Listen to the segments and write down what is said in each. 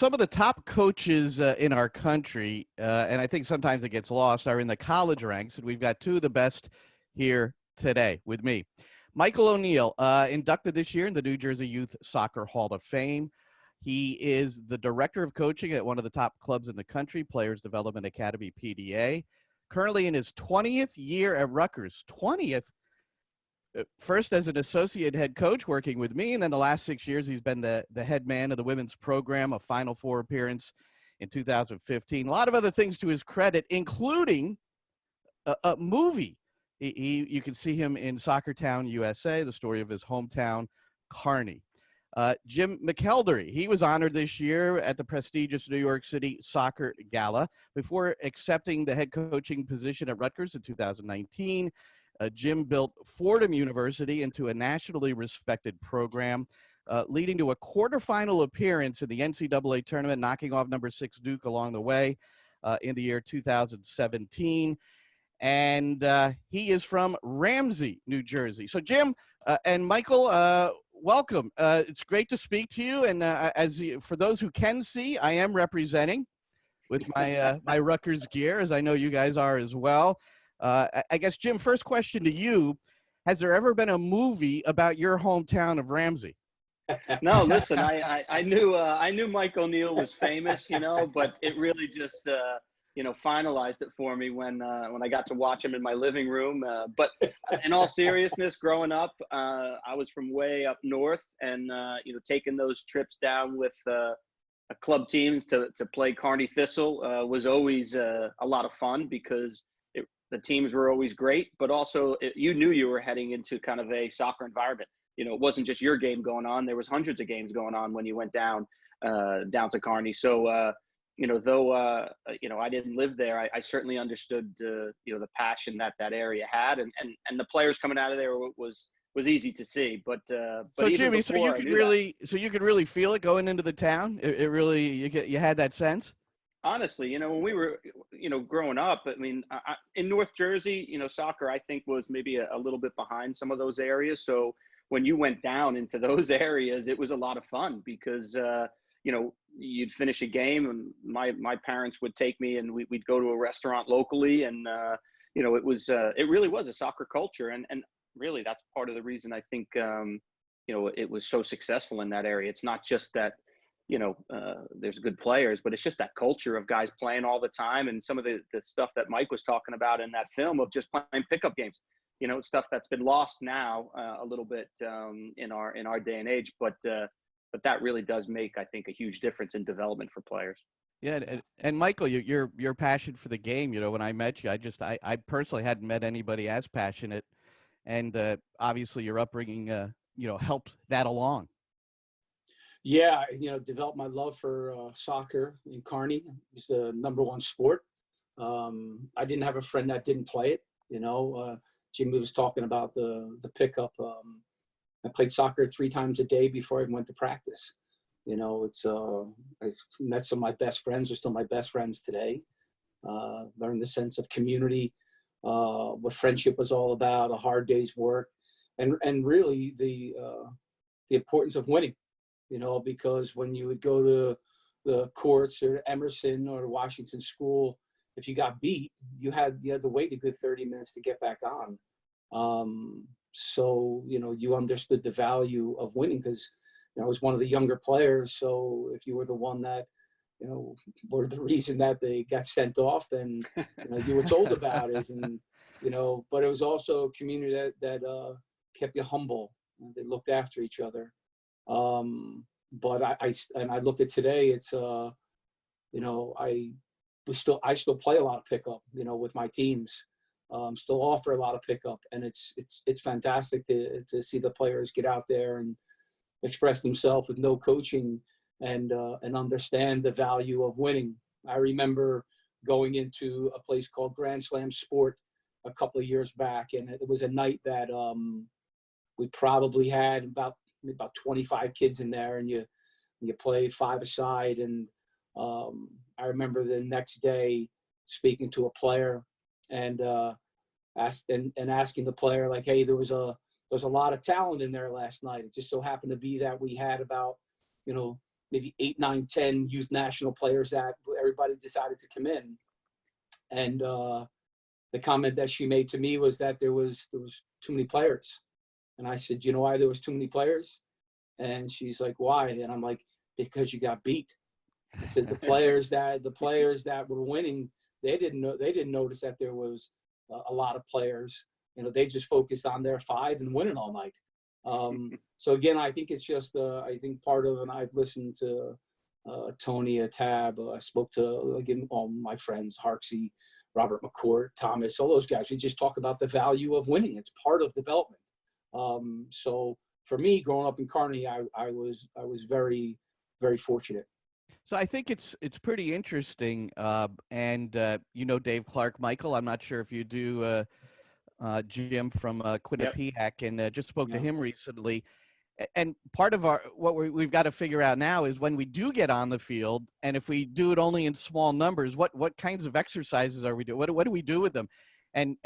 some of the top coaches in our country, and I think sometimes it gets lost, are in the college ranks, and we've got two of the best here today with me. Michael O'Neill, inducted this year in the New Jersey Youth Soccer Hall of Fame. He is the director of coaching at one of the top clubs in the country, Players Development Academy, PDA. Currently in his 20th year at Rutgers. 20th? First as an associate head coach working with me, and then the last 6 years he's been the head man of the women's program, a Final Four appearance in 2015. A lot of other things to his credit, including a movie. You can see him in Soccer Town, USA, the story of his hometown, Kearney. Jim McElderry, he was honored this year at the prestigious New York City Soccer Gala before accepting the head coaching position at Rutgers in 2019. Jim built Fordham University into a nationally respected program, leading to a quarterfinal appearance in the NCAA tournament, knocking off number 6 Duke along the way in the year 2017. And he is from Ramsey, New Jersey. So Jim and Michael, welcome. It's great to speak to you. And for those who can see, I am representing with my my Rutgers gear, as I know you guys are as well. I guess, Jim, first question to you. Has there ever been a movie about your hometown of Ramsey? No, listen, I knew Mike O'Neill was famous, but it really just, finalized it for me when I got to watch him in my living room. But in all seriousness, growing up, I was from way up north, and, taking those trips down with a club team to play Kearney Thistle was always a lot of fun because the teams were always great, but also you knew you were heading into kind of a soccer environment. It wasn't just your game going on. There was hundreds of games going on when you went down to Kearney. So, though I didn't live there, I certainly understood, the passion that area had, and the players coming out of there was easy to see. But so Jimmy, so you could really feel it going into the town. It really, you had that sense. Honestly, when we were, growing up, I mean, in North Jersey, soccer, I think, was maybe a little bit behind some of those areas. So when you went down into those areas, it was a lot of fun because, you'd finish a game and my parents would take me and we'd go to a restaurant locally. And, it really was a soccer culture. And really, that's part of the reason I think, it was so successful in that area. It's not just that, there's good players, but it's just that culture of guys playing all the time. And some of the stuff that Mike was talking about in that film of just playing pickup games, stuff that's been lost now a little bit in our day and age. But that really does make, I think, a huge difference in development for players. Yeah. And Michael, your passion for the game, when I met you, I personally hadn't met anybody as passionate, and obviously your upbringing, helped that along. Yeah, developed my love for soccer in Kearney. It was the #1 sport. I didn't have a friend that didn't play it. Jimmy was talking about the pickup. I played soccer 3 times a day before I went to practice. I've met some of my best friends. They're still my best friends today. Learned the sense of community, what friendship was all about, a hard day's work, and really the importance of winning. Because when you would go to the courts or Emerson or Washington School, if you got beat, you had to wait a good 30 minutes to get back on. So, you understood the value of winning because, I was one of the younger players. So if you were the one that, were the reason that they got sent off, then, you were told about it. And, but it was also a community that kept you humble. They looked after each other. But I look at today, it's, I still play a lot of pickup, with my teams, still offer a lot of pickup, and it's fantastic to see the players get out there and express themselves with no coaching and understand the value of winning. I remember going into a place called Grand Slam Sport a couple of years back, and it was a night that we probably had about 25 kids in there, and you play 5-a-side. And I remember the next day speaking to a player and asking the player, like, hey, there was a lot of talent in there last night. It just so happened to be that we had about maybe 8, 9, 10 youth national players that everybody decided to come in. And the comment that she made to me was that there was too many players. And I said, you know why there was too many players? And she's like, why? And I'm like, because you got beat. I said, the players that were winning, they didn't notice that there was a lot of players. They just focused on their 5 and winning all night. So again, I think it's just, I think part of, and I've listened to Tony, Tab, I spoke to, again, all my friends, Harksey, Robert McCourt, Thomas, all those guys. We just talk about the value of winning. It's part of development. So for me, growing up in Kearney, I was very, very fortunate. So I think it's pretty interesting. And Dave Clark, Michael, I'm not sure if you do, Jim from Quinnipiac, yep. And just spoke to him recently. And part of what we've got to figure out now is when we do get on the field, and if we do it only in small numbers, what kinds of exercises are we doing? What do we do with them? And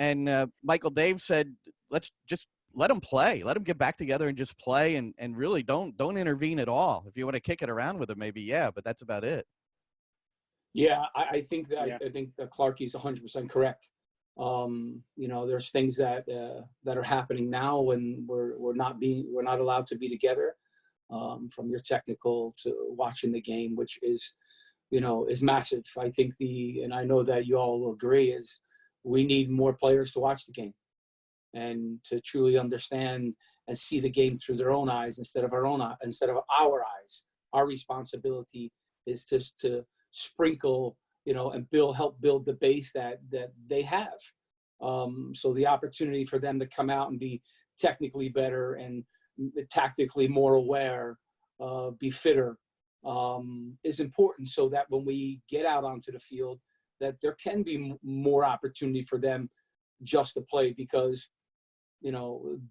Michael Dave said, let's just let them play. Let them get back together and just play, and really don't intervene at all. If you want to kick it around with them, maybe, yeah, but that's about it. Yeah, I think that I think that Clarkie's 100% correct. There's things that are happening now when we're not allowed to be together, from your technical to watching the game, which is massive. I think and I know that you all agree, is we need more players to watch the game and to truly understand and see the game through their own eyes instead of our eyes. Our responsibility is just to sprinkle, and help build the base that they have. So the opportunity for them to come out and be technically better and tactically more aware, be fitter, is important, so that when we get out onto the field, that there can be more opportunity for them just to play, because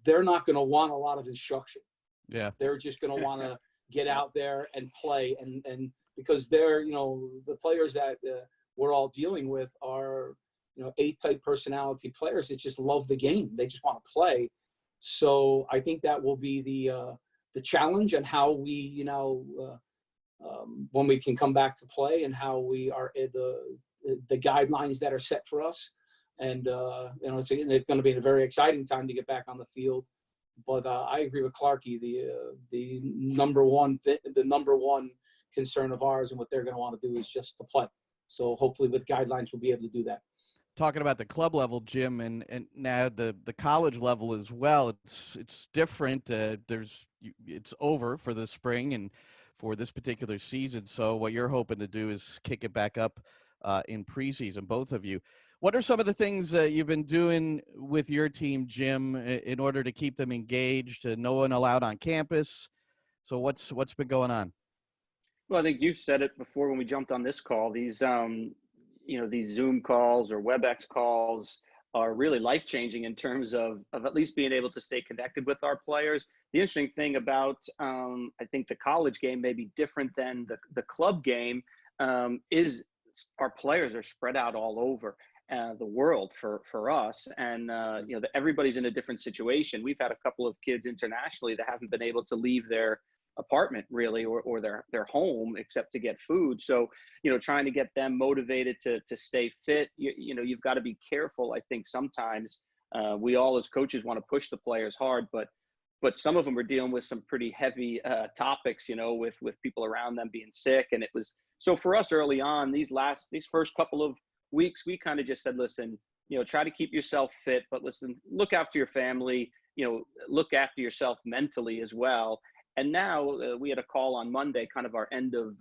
they're not going to want a lot of instruction. Yeah, they're just going to want to get out there and play, and because they're the players that we're all dealing with are A-type personality players that just love the game. They just want to play. So I think that will be the challenge, and how we when we can come back to play, and how we are the guidelines that are set for us. And it's going to be a very exciting time to get back on the field. But I agree with Clarkie. The number one concern of ours and what they're going to want to do is just to play. So hopefully with guidelines, we'll be able to do that. Talking about the club level, Jim, and now the college level as well, it's different. It's over for the spring and for this particular season. So what you're hoping to do is kick it back up in preseason, both of you. What are some of the things you've been doing with your team, Jim, in order to keep them engaged? No one allowed on campus. So what's been going on? Well, I think you said it before when we jumped on this call. These these Zoom calls or WebEx calls are really life-changing in terms of at least being able to stay connected with our players. The interesting thing about, I think the college game may be different than the club game, is our players are spread out all over the world for us. And, everybody's in a different situation. We've had a couple of kids internationally that haven't been able to leave their apartment really, or their home, except to get food. So, trying to get them motivated to stay fit, you've got to be careful. I think sometimes we all as coaches want to push the players hard, but some of them are dealing with some pretty heavy topics, with people around them being sick. And it was, so for us early on, these first couple of weeks, we kind of just said, listen, try to keep yourself fit, but listen, look after your family, look after yourself mentally as well. And now we had a call on Monday, kind of our end of,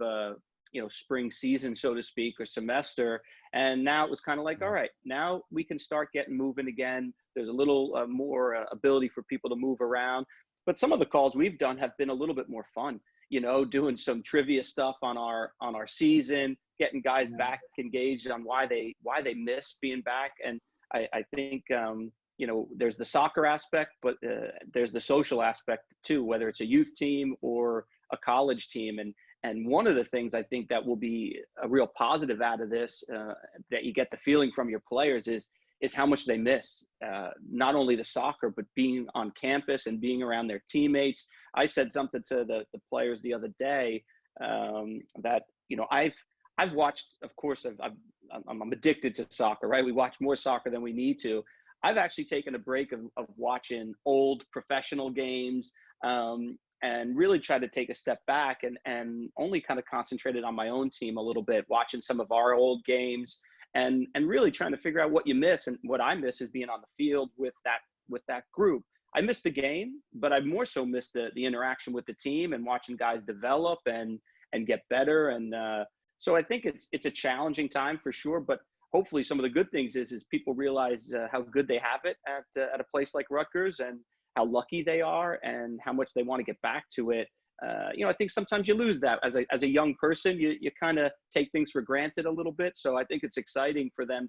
spring season, so to speak, or semester. And now it was kind of like, all right, now we can start getting moving again. There's a little more ability for people to move around. But some of the calls we've done have been a little bit more fun, doing some trivia stuff on our season, getting guys back engaged on why they miss being back. And I think, there's the soccer aspect, but there's the social aspect too, whether it's a youth team or a college team. And one of the things I think that will be a real positive out of this, that you get the feeling from your players is how much they miss, not only the soccer, but being on campus and being around their teammates. I said something to the players the other day. that, I've watched, of course, I'm addicted to soccer, right? We watch more soccer than we need to. I've actually taken a break of watching old professional games, and really tried to take a step back and only kind of concentrated on my own team a little bit, watching some of our old games and really trying to figure out what you miss. And what I miss is being on the field with that group. I miss the game, but I more so miss the interaction with the team and watching guys develop and get better. And so I think it's a challenging time for sure, but hopefully some of the good things is people realize how good they have it at a place like Rutgers, and how lucky they are and how much they want to get back to it. I think sometimes you lose that as a young person. You kind of take things for granted a little bit. So I think it's exciting for them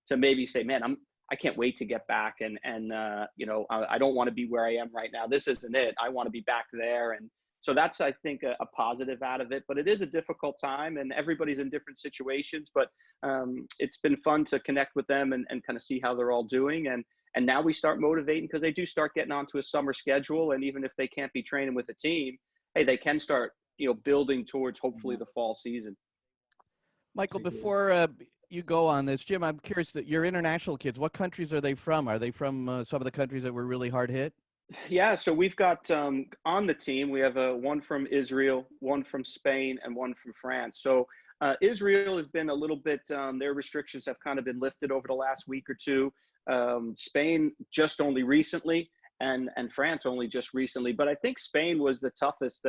to maybe say, man, I can't wait to get back. And I don't want to be where I am right now. This isn't it. I want to be back there. And so that's, I think, a positive out of it. But it is a difficult time, and everybody's in different situations. But it's been fun to connect with them and kind of see how they're all doing. And now we start motivating, because they do start getting onto a summer schedule. And even if they can't be training with a team, hey, they can start, building towards hopefully the fall season. Michael, before you go on this, Jim, I'm curious that your international kids, what countries are they from? Are they from some of the countries that were really hard hit? Yeah, so we've got on the team, we have one from Israel, one from Spain, and one from France. So Israel has been a little bit, their restrictions have kind of been lifted over the last week or two. Spain just only recently, and France only just recently. But I think Spain was the toughest.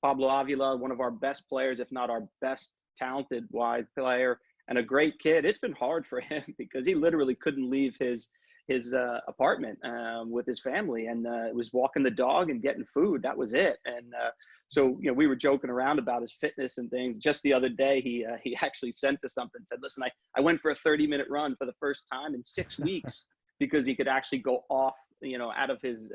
Pablo Avila, one of our best players, if not our best talented wide player, and a great kid. It's been hard for him because he literally couldn't leave his apartment with his family, and it was walking the dog and getting food. That was it. And so we were joking around about his fitness and things. Just the other day, he actually sent us something, said, listen, I went for a 30-minute run for the first time in 6 weeks because he could actually go off out of his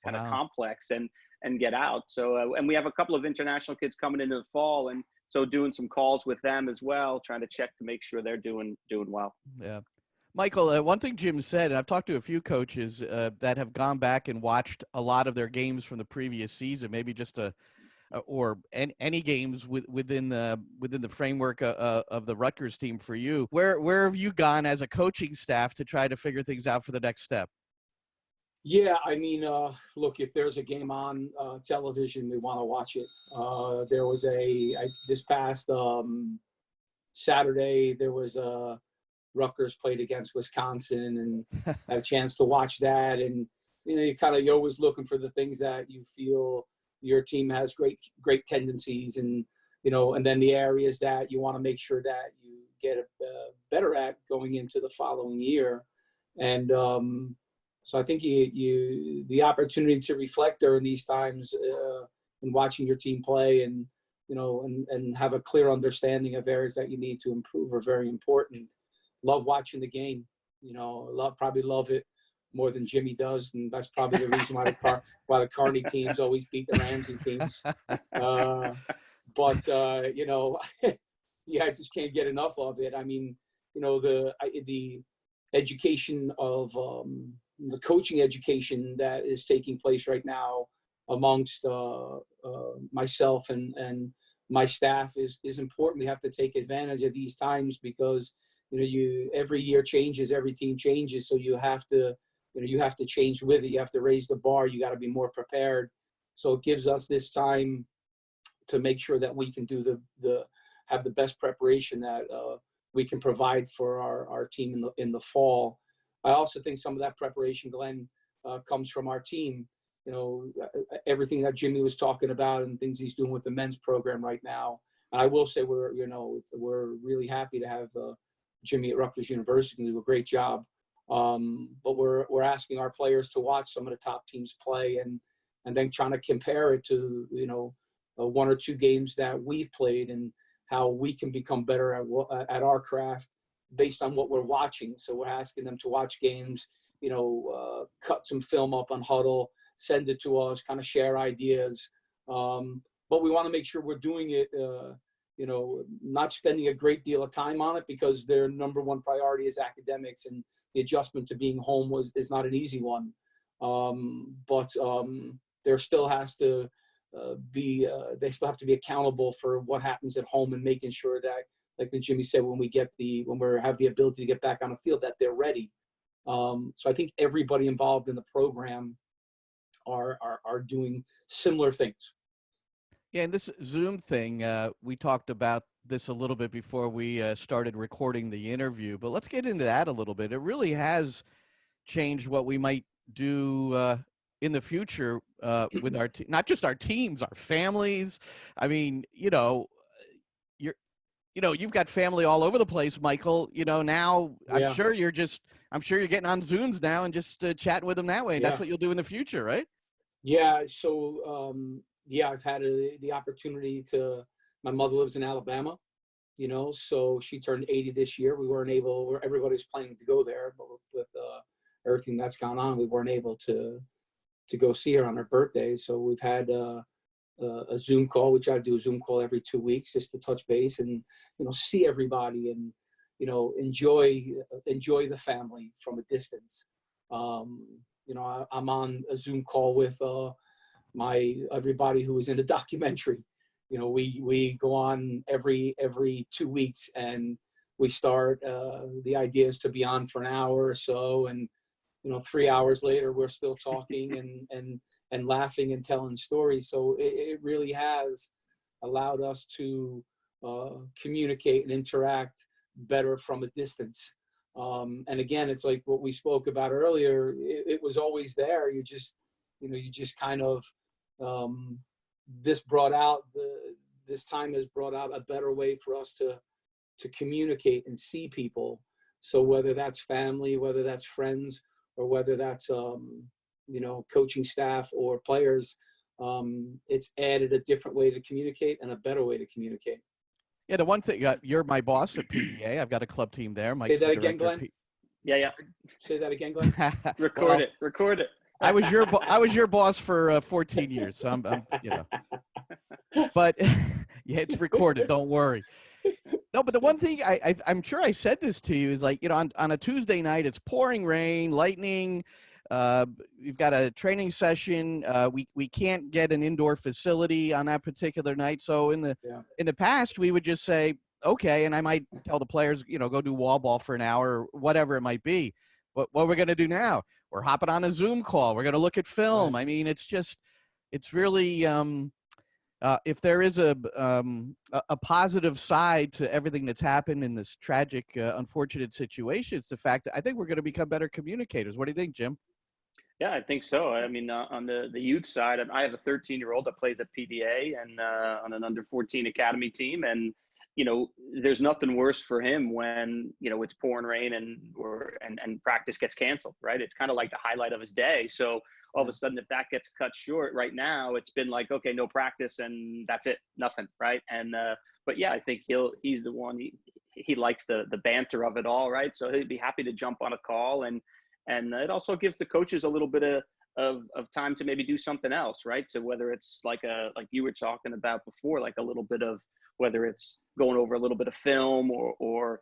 kind of complex and get out. So and we have a couple of international kids coming into the fall, and so doing some calls with them as well, trying to check to make sure they're doing well. Yeah. Michael, one thing Jim said, and I've talked to a few coaches that have gone back and watched a lot of their games from the previous season, maybe just or any games within the framework of the Rutgers team for you. Where have you gone as a coaching staff to try to figure things out for the next step? Yeah, I mean, look, if there's a game on television, we want to watch it. There was this past Saturday, there was Rutgers played against Wisconsin, and had a chance to watch that. And you're always looking for the things that you feel your team has great tendencies, and and then the areas that you want to make sure that you get better at going into the following year. And so I think the opportunity to reflect during these times and watching your team play, and and have a clear understanding of areas that you need to improve are very important. Love watching the game. Probably love it more than Jimmy does, and that's probably the reason why the Kearney teams always beat the Ramsey teams. But I just can't get enough of it. I mean, the education of the coaching education that is taking place right now amongst myself and my staff is important. We have to take advantage of these times because every year changes, every team changes, so you have to change with it. You have to raise the bar. You got to be more prepared. So it gives us this time to make sure that we can have the best preparation that we can provide for our team in the fall. I also think some of that preparation, Glenn, comes from our team. Everything that Jimmy was talking about and things he's doing with the men's program right now. And I will say we're really happy to have Jimmy at Rutgers University do a great job. But we're asking our players to watch some of the top teams play and then trying to compare it to one or two games that we've played and how we can become better at our craft based on what we're watching. So we're asking them to watch games, cut some film up on Huddle, send it to us, kind of share ideas. But we want to make sure we're doing it, not spending a great deal of time on it because their number one priority is academics, and the adjustment to being home is not an easy one. But there still has to they still have to be accountable for what happens at home, and making sure that, like Jimmy said, when we have the ability to get back on the field, that they're ready. So I think everybody involved in the program are doing similar things. Yeah, and this Zoom thing, we talked about this a little bit before we started recording the interview, but let's get into that a little bit. It really has changed what we might do in the future with our not just our teams, our families. I mean, you've got family all over the place, Michael. Now Yeah. I'm sure you're getting on Zooms now and just chatting with them that way. Yeah. That's what you'll do in the future, right? Yeah. So, I've had the opportunity my mother lives in Alabama, so she turned 80 this year. We weren't able, where everybody was planning to go there, but with everything that's gone on, we weren't able to go see her on her birthday. So we've had a Zoom call. We try to do a Zoom call every 2 weeks just to touch base and, see everybody and, enjoy the family from a distance. I'm on a Zoom call with everybody who was in the documentary. We go on every 2 weeks, and we start, the idea is to be on for an hour or so. And, 3 hours later, we're still talking and laughing and telling stories. So it really has allowed us to communicate and interact better from a distance. And again, it's like what we spoke about earlier. It was always there. You just kind of, this time has brought out a better way for us to communicate and see people. So whether that's family, whether that's friends, or whether that's, coaching staff or players, it's added a different way to communicate and a better way to communicate. Yeah, the one thing, you're my boss at PDA. I've got a club team there. Say that again, Glenn. Yeah. Say that again, Glenn. Record it. I was your boss for 14 years, so I'm But yeah, it's recorded. Don't worry. No, but the one thing I'm sure I said this to you is, like, on a Tuesday night, it's pouring rain, lightning. We've got a training session. We can't get an indoor facility on that particular night. So in the past, we would just say, okay, and I might tell the players, go do wall ball for an hour, or whatever it might be. But what we're going to do now, we're hopping on a Zoom call. We're going to look at film. Right. I mean, it's really, if there is a positive side to everything that's happened in this tragic, unfortunate situation, it's the fact that I think we're going to become better communicators. What do you think, Jim? Yeah, I think so. I mean, on the youth side, I have a 13-year-old that plays at PDA and on an under 14 academy team. And, there's nothing worse for him when, it's pouring rain and practice gets canceled, right? It's kind of like the highlight of his day. So all of a sudden, if that gets cut short right now, it's been like, okay, no practice and that's it, nothing, right? And but yeah, I think he's the one, he likes the banter of it all, right? So he'd be happy to jump on a call, and it also gives the coaches a little bit of time to maybe do something else, right? So whether it's like you were talking about before, like a little bit of, whether it's going over a little bit of film or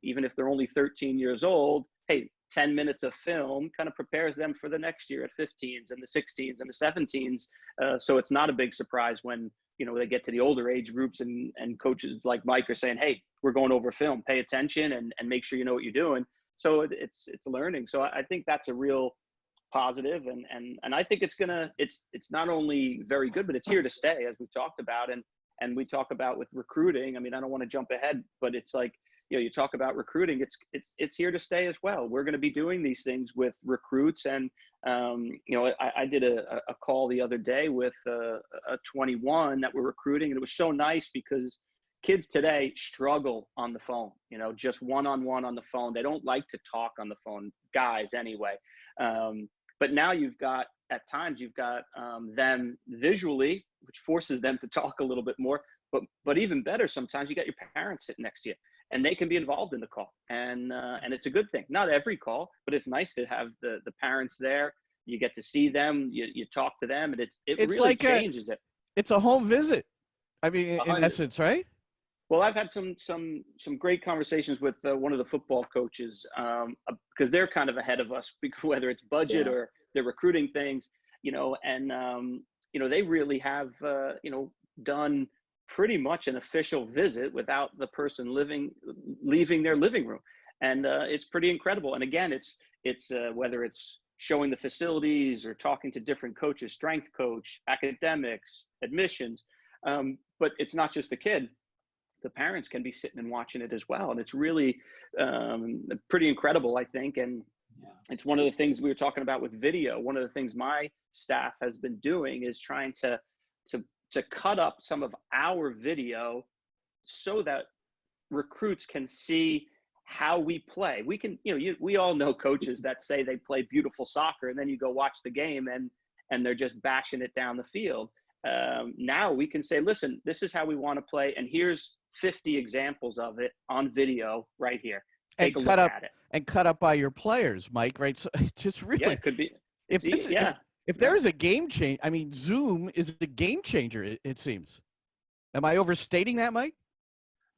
even if they're only 13 years old, hey, 10 minutes of film kind of prepares them for the next year at 15s and the 16s and the 17s. So it's not a big surprise when, they get to the older age groups and coaches like Mike are saying, hey, we're going over film, pay attention and make sure you know what you're doing. So it's learning. So I think that's a real positive. And I think it's not only very good, but it's here to stay, as we talked about. And we talk about with recruiting. I mean, I don't want to jump ahead, but it's like, you talk about recruiting, it's here to stay as well. We're going to be doing these things with recruits. And, I did a call the other day with a 21 that we're recruiting. And it was so nice because kids today struggle on the phone, just one-on-one on the phone. They don't like to talk on the phone, guys anyway. But now at times you've got them visually, which forces them to talk a little bit more, but even better, sometimes you got your parents sitting next to you and they can be involved in the call. And it's a good thing. Not every call, but it's nice to have the parents there. You get to see them, you talk to them, and it really like changes it. It's a home visit. I mean, in essence, right? Well, I've had some great conversations with one of the football coaches because they're kind of ahead of us, whether it's budget or they're recruiting things, and they really have, done pretty much an official visit without the person leaving their living room. And it's pretty incredible. And again, it's whether it's showing the facilities or talking to different coaches, strength coach, academics, admissions. But it's not just the kid. The parents can be sitting and watching it as well. And it's really pretty incredible, I think. And it's one of the things we were talking about with video. One of the things my staff has been doing is trying to cut up some of our video so that recruits can see how we play. We can, we all know coaches that say they play beautiful soccer, and then you go watch the game and they're just bashing it down the field. Now we can say, listen, this is how we want to play, and here's 50 examples of it on video right here. Take a look at it. And cut up by your players, Mike, right? So just really, yeah, it could be. If there is a game change, I mean, Zoom is the game changer, it seems. Am I overstating that, Mike?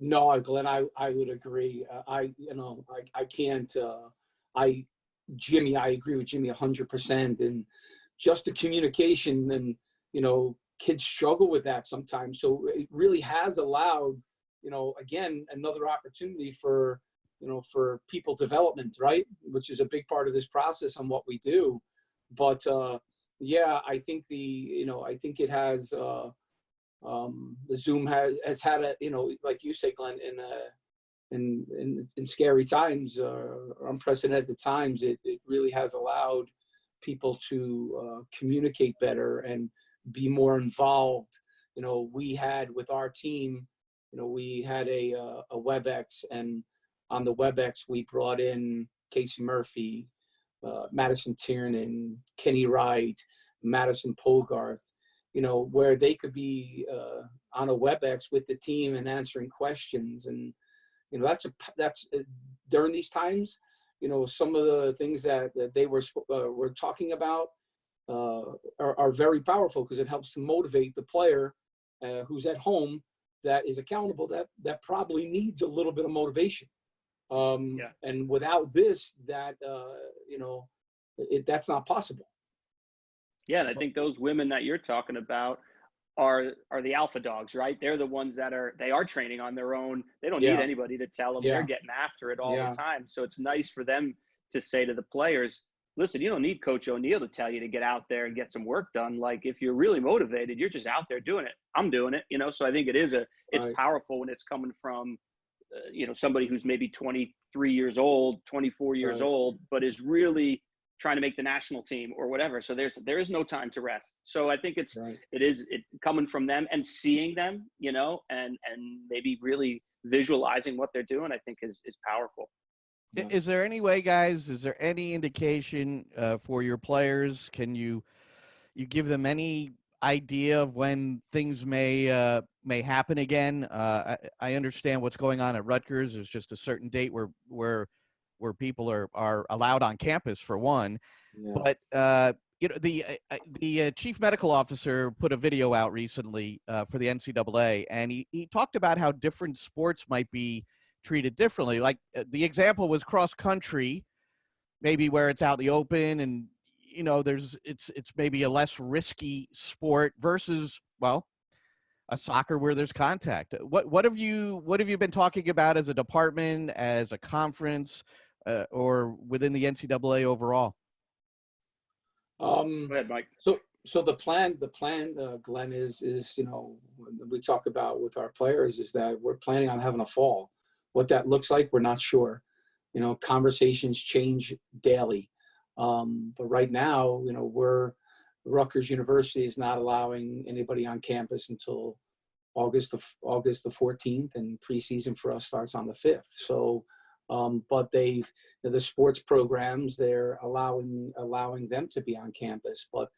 No, Glenn, I would agree. Jimmy, I agree with Jimmy 100%. And just the communication, and, kids struggle with that sometimes. So it really has allowed, again, another opportunity for people development, right? Which is a big part of this process on what we do. But I think it has, the Zoom has had a, like you say, Glenn, in scary times, unprecedented times, it really has allowed people to communicate better and be more involved. We had with our team, we had a WebEx, and on the WebEx, we brought in Casey Murphy, Madison Tiernan, Kenny Wright, Madison Polgarth, where they could be on a WebEx with the team and answering questions. And, that's during these times, some of the things that they were talking about are very powerful, because it helps to motivate the player who's at home, that is accountable, that probably needs a little bit of motivation. And without this, that's not possible. Yeah, and I think those women that you're talking about are the alpha dogs, right? They're the ones that they are training on their own. They don't need anybody to tell them. They're getting after it all the time. So it's nice for them to say to the players, listen, you don't need Coach O'Neill to tell you to get out there and get some work done. Like, if you're really motivated, you're just out there doing it. I'm doing it, So I think it's powerful when it's coming from, somebody who's maybe 23 years old, 24 years old, but is really trying to make the national team or whatever. So there is no time to rest. So I think it is coming from them and seeing them, and maybe really visualizing what they're doing, I think is powerful. Is there any way, guys, is there any indication for your players? Can you give them any idea of when things may happen again? I understand what's going on at Rutgers. There's just a certain date where people are allowed on campus, for one. But the chief medical officer put a video out recently for the NCAA, and he talked about how different sports might be treated differently. Like the example was cross country, maybe where it's out in the open, and it's maybe a less risky sport versus, well, a soccer where there's contact. What have you been talking about as a department, as a conference, or within the NCAA overall? Go ahead, Mike. So the plan, Glenn, is we talk about with our players is that we're planning on having a fall. What that looks like, we're not sure. Conversations change daily. But right now, Rutgers University is not allowing anybody on campus until August the 14th, and preseason for us starts on the 5th. So, but the sports programs, they're allowing them to be on campus. But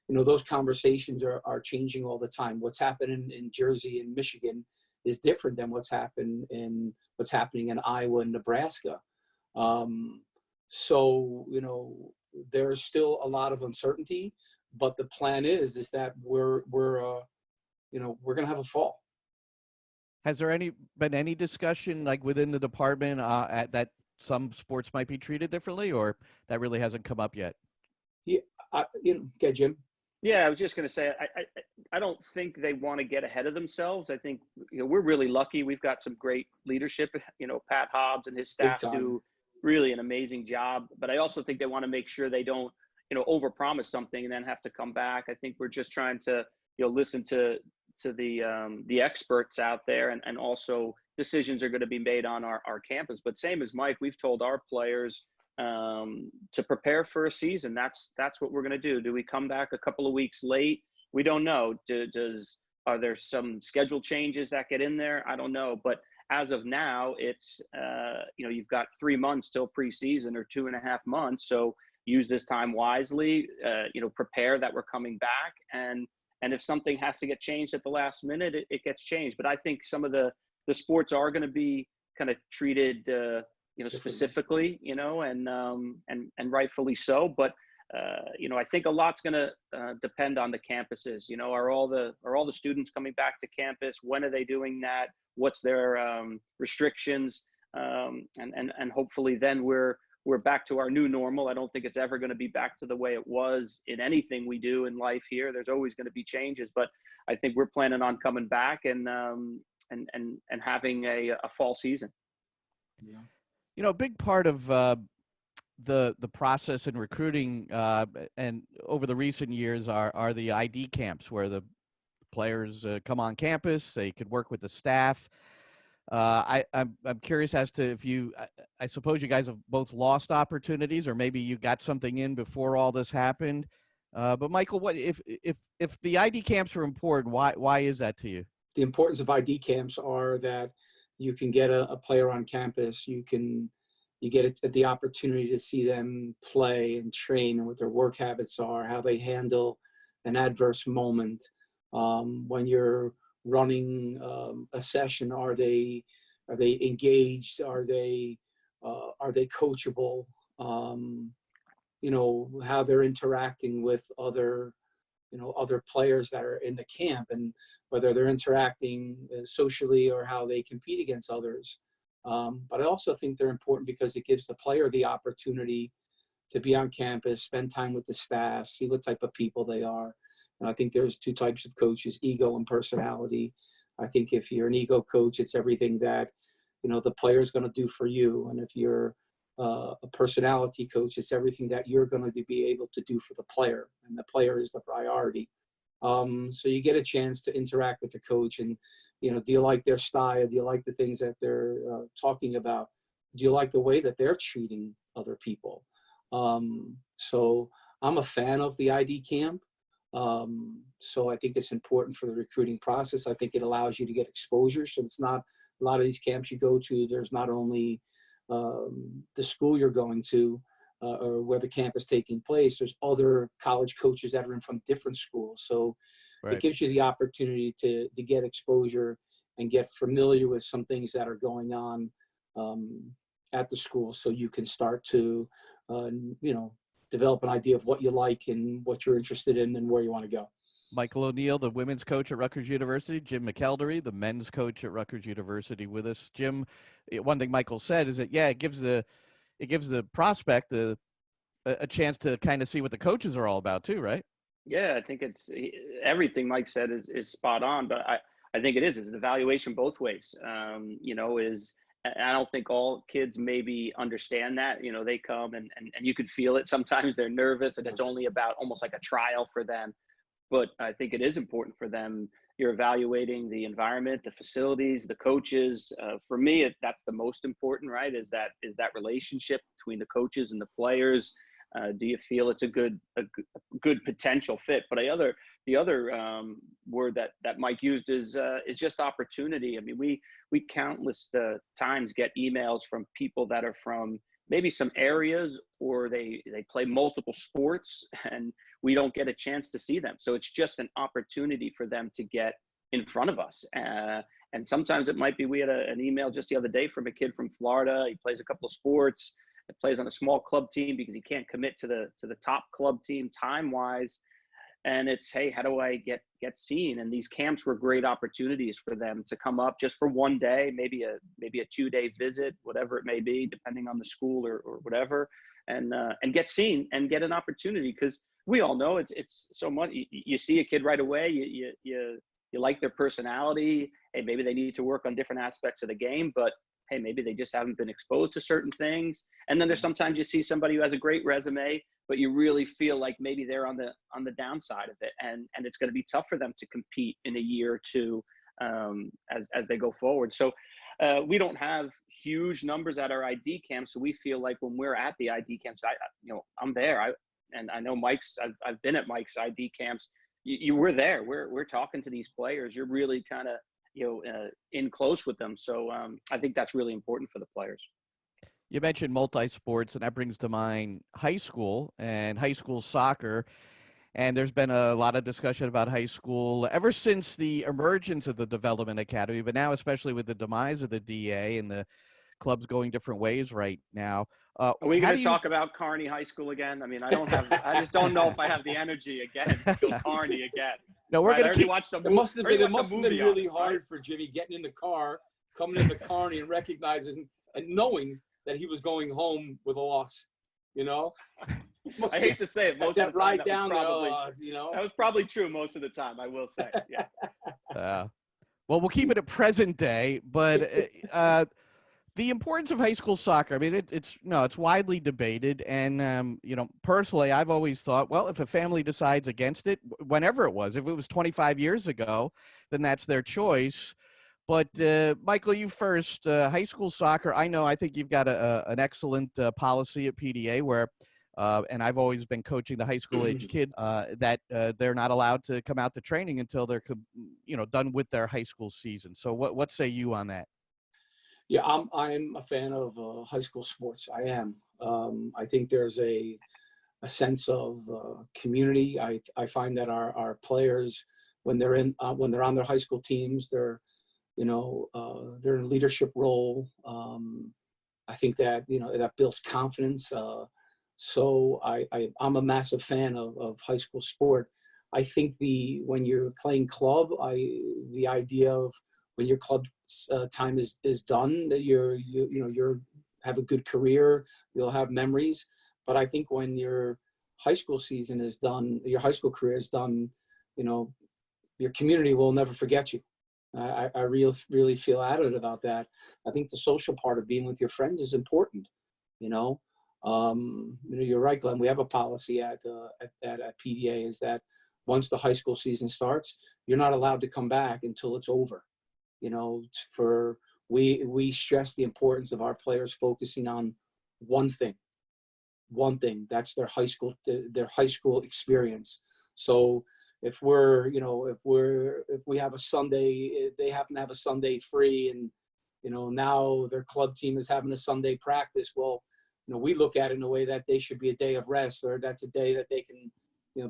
those conversations are changing all the time. What's happening in Jersey and Michigan is different than what's happening in Iowa and Nebraska. So, there's still a lot of uncertainty, but the plan is that we're going to have a fall. Has there been any discussion, like within the department, that some sports might be treated differently, or that really hasn't come up yet? Yeah, okay, Jim. Yeah, I was just going to say, I don't think they want to get ahead of themselves. I think, we're really lucky. We've got some great leadership. Pat Hobbs and his Big staff time. do really an amazing job. But I also think they want to make sure they don't, overpromise something and then have to come back. I think we're just trying to, listen to the experts out there, and also decisions are going to be made on our campus. But same as Mike, we've told our players to prepare for a season. That's what we're going to do. Do we come back a couple of weeks late? We don't know. Are there some schedule changes that get in there? I don't know. But as of now, it's you've got 3 months till preseason, or 2.5 months. So use this time wisely. Prepare that we're coming back, and if something has to get changed at the last minute, it gets changed. But I think some of the sports are going to be kind of treated specifically, and rightfully so. But I think a lot's going to depend on the campuses. Are all the students coming back to campus? When are they doing that? What's their restrictions? And hopefully then we're back to our new normal. I don't think it's ever going to be back to the way it was in anything we do in life here. There's always going to be changes, but I think we're planning on coming back and having a fall season. Yeah. A big part of the process in recruiting and over the recent years are the ID camps, where the players come on campus. They could work with the staff. I'm curious as to if I suppose you guys have both lost opportunities, or maybe you got something in before all this happened. But Michael, what if the ID camps are important? Why is that to you? The importance of ID camps are that you can get a player on campus. You get the opportunity to see them play and train, and what their work habits are, how they handle an adverse moment. When you're running a session, are they engaged? Are they coachable? How they're interacting with other players that are in the camp, and whether they're interacting socially, or how they compete against others. But I also think they're important because it gives the player the opportunity to be on campus, spend time with the staff, see what type of people they are. And I think there's two types of coaches: ego and personality. I think if you're an ego coach, it's everything that the player is going to do for you. And if you're a personality coach, it's everything that you're going to be able to do for the player, and the player is the priority. So you get a chance to interact with the coach, and do you like their style? Do you like the things that they're talking about? Do you like the way that they're treating other people? So I'm a fan of the ID camp. So I think it's important for the recruiting process. I think it allows you to get exposure. So it's not a lot of these camps you go to, there's not only the school you're going to or where the camp is taking place, there's other college coaches that are in from different schools. So Right. It gives you the opportunity to get exposure and get familiar with some things that are going on at the school, so you can start to develop an idea of what you like and what you're interested in and where you want to go. Michael O'Neill, the women's coach at Rutgers University. Jim McElderry, the men's coach at Rutgers University, with us. Jim, one thing Michael said is that, it gives the prospect a chance to kind of see what the coaches are all about too, right? Yeah, I think it's everything Mike said is spot on, but I think it's an evaluation both ways. I don't think all kids maybe understand that. They come and you could feel it. Sometimes they're nervous, and it's only about almost like a trial for them. But I think it is important for them. You're evaluating the environment, the facilities, the coaches. For me, that's the most important, right? Is that relationship between the coaches and the players. Do you feel it's a good potential fit? But the other word that Mike used is just opportunity. I mean, we countless times get emails from people that are from maybe some areas, or they play multiple sports, and we don't get a chance to see them. So it's just an opportunity for them to get in front of us. And sometimes it might be, we had an email just the other day from a kid from Florida. He plays a couple of sports. He plays on a small club team because he can't commit to the top club team time-wise. And it's, hey, how do I get seen? And these camps were great opportunities for them to come up just for one day, maybe a 2-day visit, whatever it may be, depending on the school or whatever, and get seen and get an opportunity. Because we all know it's so much. You see a kid right away, you like their personality. Hey, maybe they need to work on different aspects of the game, but hey, maybe they just haven't been exposed to certain things. And then there's sometimes you see somebody who has a great resume, but you really feel like maybe they're on the downside of it, and it's going to be tough for them to compete in a year or two as they go forward. So we don't have huge numbers at our ID camps, so we feel like when we're at the ID camps, I'm there. And I know I've been at Mike's ID camps. You were there. We're talking to these players. You're really kind of in close with them. So I think that's really important for the players. You mentioned multi-sports, and that brings to mind high school and high school soccer. And there's been a lot of discussion about high school ever since the emergence of the Development Academy, but now especially with the demise of the DA and the clubs going different ways right now. Are we going to talk about Kearney High School again? I mean, I just don't know if I have the energy again to go Kearney again. No, we're going to watch the movie. It must have been really hard for Jimmy getting in the car, coming into Kearney and recognizing and knowing that he was going home with a loss, I hate to say it, most of the time, ride down there, that was probably true most of the time, I will say. Yeah. Well, we'll keep it at present day, but the importance of high school soccer, I mean, it's widely debated. And, personally, I've always thought, well, if a family decides against it, whenever it was, if it was 25 years ago, then that's their choice. But Michael, you first, high school soccer, I think you've got an excellent policy at PDA where, and I've always been coaching the high school age kid, that they're not allowed to come out to training until they're, done with their high school season. So what say you on that? Yeah, I'm a fan of high school sports. I am. I think there's a sense of community. I find that our players, when they're on their high school teams, they're in a leadership role. I think that that builds confidence. So I'm a massive fan of high school sport. I think when you're playing club, the idea of when your club time is done, that you have a good career, you'll have memories. But I think when your high school season is done, your high school career is done, your community will never forget you. I really feel adamant about that. I think the social part of being with your friends is important. You're right, Glenn. We have a policy at PDA is that once the high school season starts, you're not allowed to come back until it's over. We stress the importance of our players focusing on one thing. That's their high school experience. So if we have a Sunday, they happen to have a Sunday free, and now their club team is having a Sunday practice. Well, we look at it in a way that they should be a day of rest, or that's a day that they can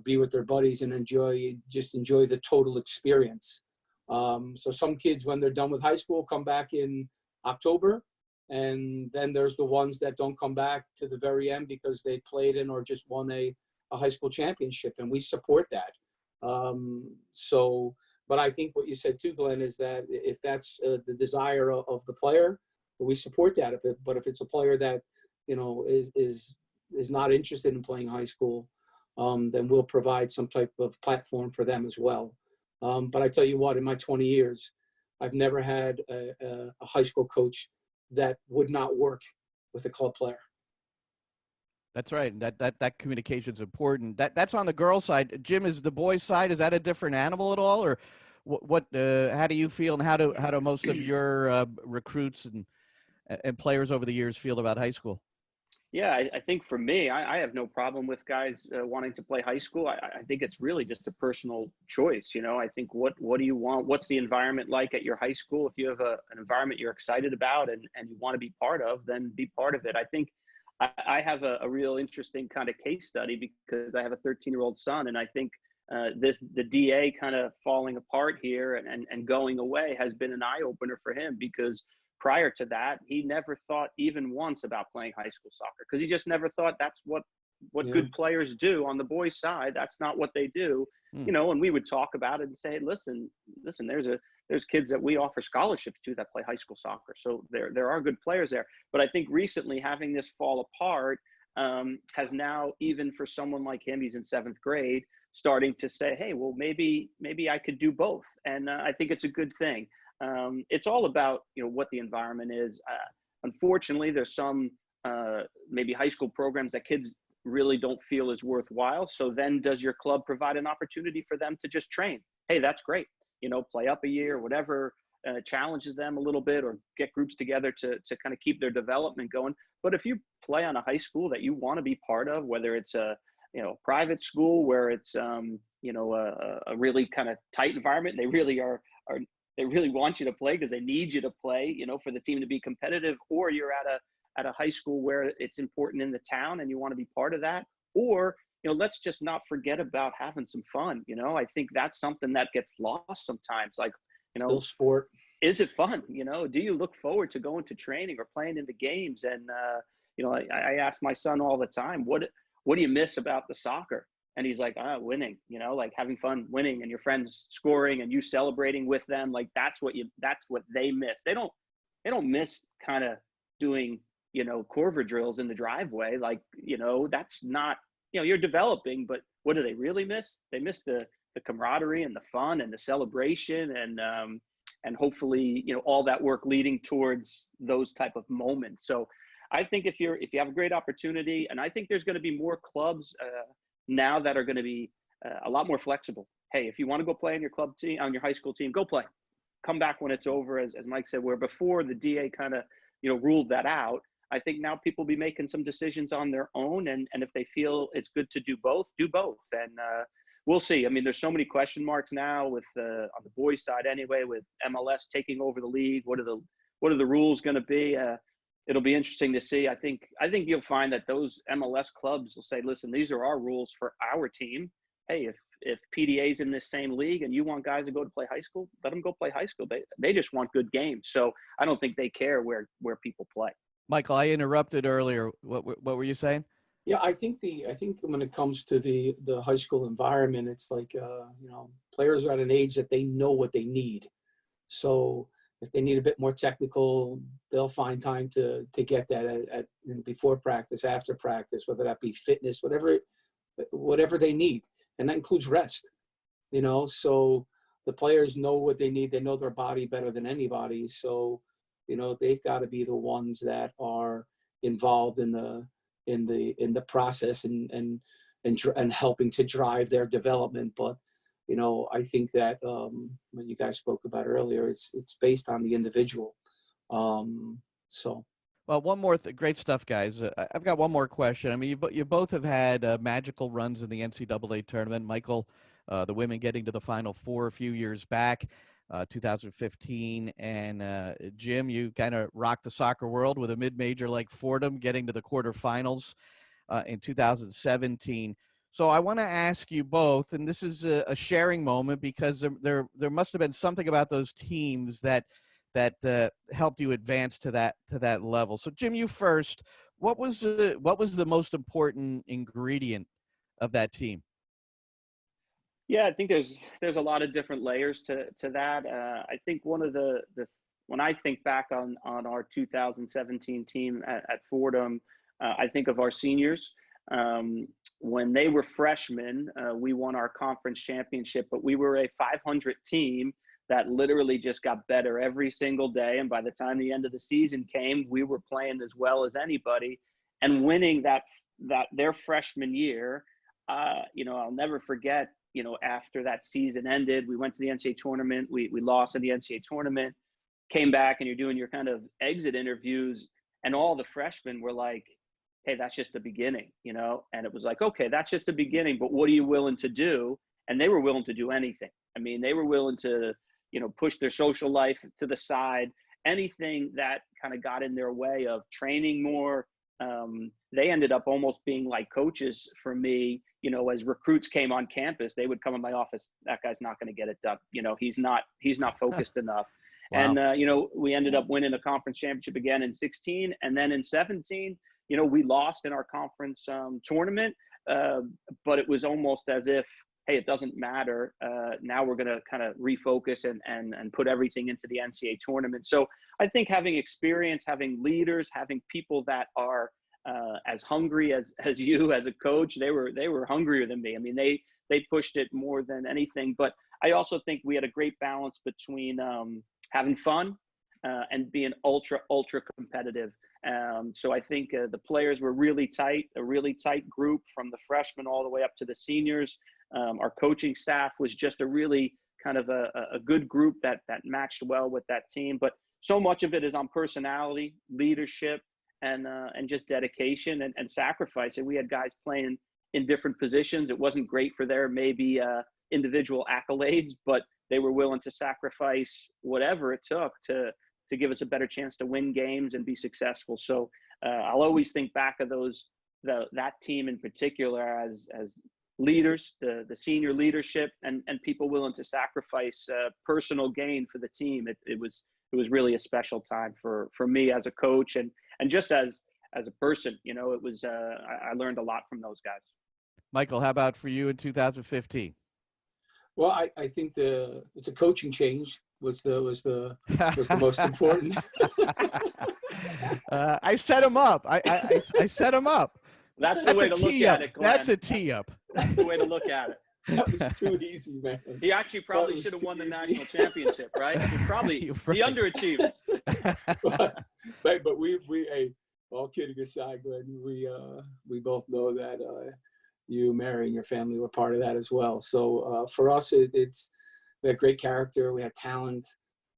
be with their buddies and enjoy the total experience. So some kids, when they're done with high school, come back in October, and then there's the ones that don't come back to the very end because they played in or just won a high school championship, and we support that. But I think what you said too, Glenn, is that if that's the desire of the player, we support that. If it's a player that is not interested in playing high school, then we'll provide some type of platform for them as well. But I tell you what, in my 20 years, I've never had a high school coach that would not work with a club player. That's right. That communication is important. That's on the girls' side. Jim, is the boys' side, is that a different animal at all, or what? How do you feel, and how do most of your recruits and players over the years feel about high school? Yeah, I think for me, I have no problem with guys wanting to play high school. I think it's really just a personal choice. I think what do you want? What's the environment like at your high school? If you have an environment you're excited about and you want to be part of, then be part of it. I think I have a real interesting kind of case study because I have a 13-year-old son, and I think the DA kind of falling apart here and going away has been an eye opener for him, because prior to that, he never thought even once about playing high school soccer, because he just never thought that's what good players do on the boys' side. That's not what they do, and we would talk about it and say, listen, there's kids that we offer scholarships to that play high school soccer. So there are good players there. But I think recently having this fall apart, has now, even for someone like him, he's in 7th grade, starting to say, hey, well, maybe I could do both. And I think it's a good thing. It's all about, what the environment is. Unfortunately, there's some maybe high school programs that kids really don't feel is worthwhile. So then does your club provide an opportunity for them to just train? Hey, that's great. Play up a year, whatever, challenges them a little bit, or get groups together to kind of keep their development going. But if you play on a high school that you want to be part of, whether it's a private school where it's a really kind of tight environment, they really they really want you to play because they need you to play, for the team to be competitive, or you're at a high school where it's important in the town and you want to be part of that, or let's just not forget about having some fun. I think that's something that gets lost sometimes. Like, Still sport. Is it fun? Do you look forward to going to training or playing in the games? And, I ask my son all the time, what do you miss about the soccer? And he's like, winning, like having fun, winning, and your friends scoring and you celebrating with them. Like that's what they miss. They don't miss kind of doing, Corver drills in the driveway. Like, that's not, you're developing, but what do they really miss? They miss the camaraderie and the fun and the celebration and hopefully, all that work leading towards those type of moments. So I think if you have a great opportunity, and I think there's going to be more clubs now that are going to be a lot more flexible. Hey, if you want to go play on your club team, on your high school team, go play. Come back when it's over, as Mike said, where before the DA kind of, ruled that out. I think now people will be making some decisions on their own. And if they feel it's good to do both, do both. And we'll see. I mean, there's so many question marks now with on the boys' side anyway, with MLS taking over the league. What are the rules going to be? It'll be interesting to see. I think you'll find that those MLS clubs will say, listen, these are our rules for our team. Hey, if PDA's in this same league and you want guys to go to play high school, let them go play high school. They just want good games. So I don't think they care where people play. Michael, I interrupted earlier. What were you saying? Yeah, I think when it comes to the high school environment, it's like players are at an age that they know what they need. So if they need a bit more technical, they'll find time to get that at before practice, after practice, whether that be fitness, whatever they need, and that includes rest. So the players know what they need. They know their body better than anybody. So they've got to be the ones that are involved in the process and helping to drive their development. But I think that when you guys spoke about earlier, it's based on the individual. So. Well, one more great stuff, guys. I've got one more question. I mean, you both have had magical runs in the NCAA tournament. Michael, the women getting to the Final Four a few years back, 2015, and Jim, you kind of rocked the soccer world with a mid-major like Fordham, getting to the quarterfinals in 2017. So I want to ask you both, and this is a sharing moment, because there must have been something about those teams that helped you advance to that level. So Jim, you first. What was the most important ingredient of that team? Yeah, I think there's a lot of different layers to that. I think one of the when I think back on our 2017 team at Fordham, I think of our seniors. When they were freshmen, we won our conference championship, but we were a 500 team that literally just got better every single day. And by the time the end of the season came, we were playing as well as anybody, and winning that their freshman year. I'll never forget. After that season ended, we went to the NCAA tournament. We lost in the NCAA tournament, came back, and you're doing your kind of exit interviews, and all the freshmen were like, hey, that's just the beginning, and it was like, okay, that's just the beginning, but what are you willing to do? And they were willing to do anything. I mean, they were willing to, push their social life to the side, anything that kind of got in their way of training more. They ended up almost being like coaches for me. As recruits came on campus, they would come in my office. That guy's not going to get it done. He's not focused enough. Wow. And, we ended up winning a conference championship again in 16. And then in 17, we lost in our conference tournament. But it was almost as if, hey, it doesn't matter. Now we're going to kind of refocus and put everything into the NCAA tournament. So I think having experience, having leaders, having people that are as hungry as you as a coach. They were hungrier than me. I mean, they pushed it more than anything. But I also think we had a great balance between having fun and being ultra competitive. So I think the players were really tight, a really tight group from the freshmen all the way up to the seniors. Our coaching staff was just a really kind of a good group that matched well with that team. But so much of it is on personality, leadership, and just dedication and sacrifice. And we had guys playing in different positions. It wasn't great for their maybe individual accolades, but they were willing to sacrifice whatever it took to give us a better chance to win games and be successful. So I'll always think back of that team in particular as leaders, the senior leadership, and people willing to sacrifice personal gain for the team. It was really a special time for me as a coach and just as a person. You know, it was I learned a lot from those guys. Michael, how about for you in 2015? Well, I think it's a coaching change was the most important. I set him up. I set him up. That's the way to look at it, Glenn. That's a tee up. That's the way to look at it. That was too easy, man. He actually probably should have won the national championship, right? He probably he underachieved. but we hey, all kidding aside, Glenn, we both know that you, Mary, and your family were part of that as well. So for us, we had great character, we had talent.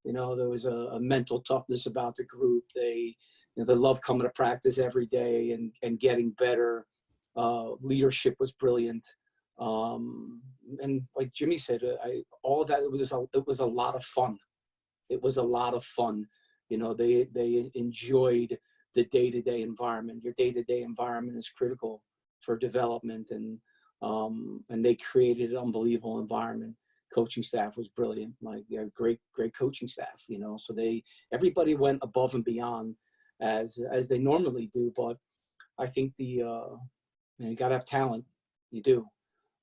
You know, there was a mental toughness about the group. They love coming to practice every day and getting better. Leadership was brilliant. And like Jimmy said, all of that, it was a lot of fun. It was a lot of fun. You know, they enjoyed the day-to-day environment. Your day-to-day environment is critical for development, and they created an unbelievable environment. Coaching staff was brilliant. Like, they had great coaching staff, you know, so everybody went above and beyond as they normally do. But I think you gotta have talent. You do.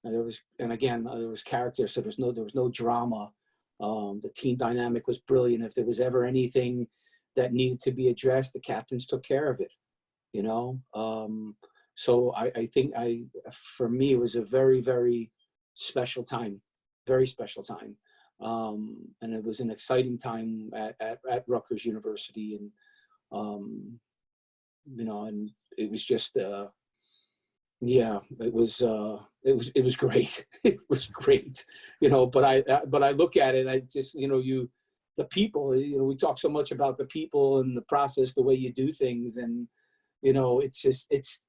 And there was character, so there was no drama. The team dynamic was brilliant. If there was ever anything that needed to be addressed, the captains took care of it, you know. So I think for me, it was a very, very special time, very special time. And it was an exciting time at Rutgers University. And, you know, and it was just, yeah, it was great. It was great, you know, but I look at it, I just, you know, the people, you know, we talk so much about the people and the process, the way you do things. And, you know, it's just, it's,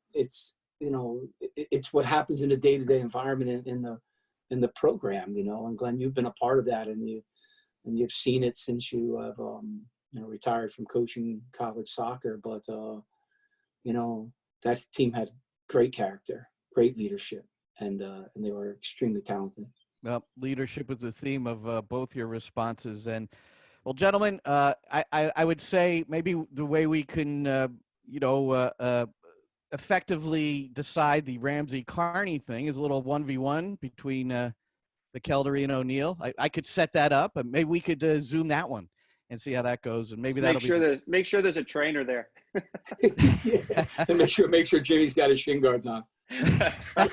you know, it's what happens in a day-to-day environment in the program, you know. And Glenn, you've been a part of that, and you've seen it since you have, you know, retired from coaching college soccer. But, you know, that team had great character, great leadership, and they were extremely talented. Well, leadership was the theme of both your responses. And, well, gentlemen, I would say maybe the way we can, you know, effectively decide the Ramsey-Carney thing is a little 1v1 between McElderry and O'Neill. I could set that up, but maybe we could Zoom that one and see how that goes. And maybe that'll make sure there's a trainer there. Yeah. And make sure Jimmy's got his shin guards on. All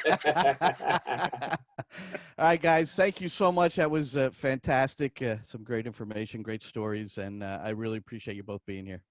right, guys, thank you so much. That was fantastic. Some great information, great stories, and I really appreciate you both being here.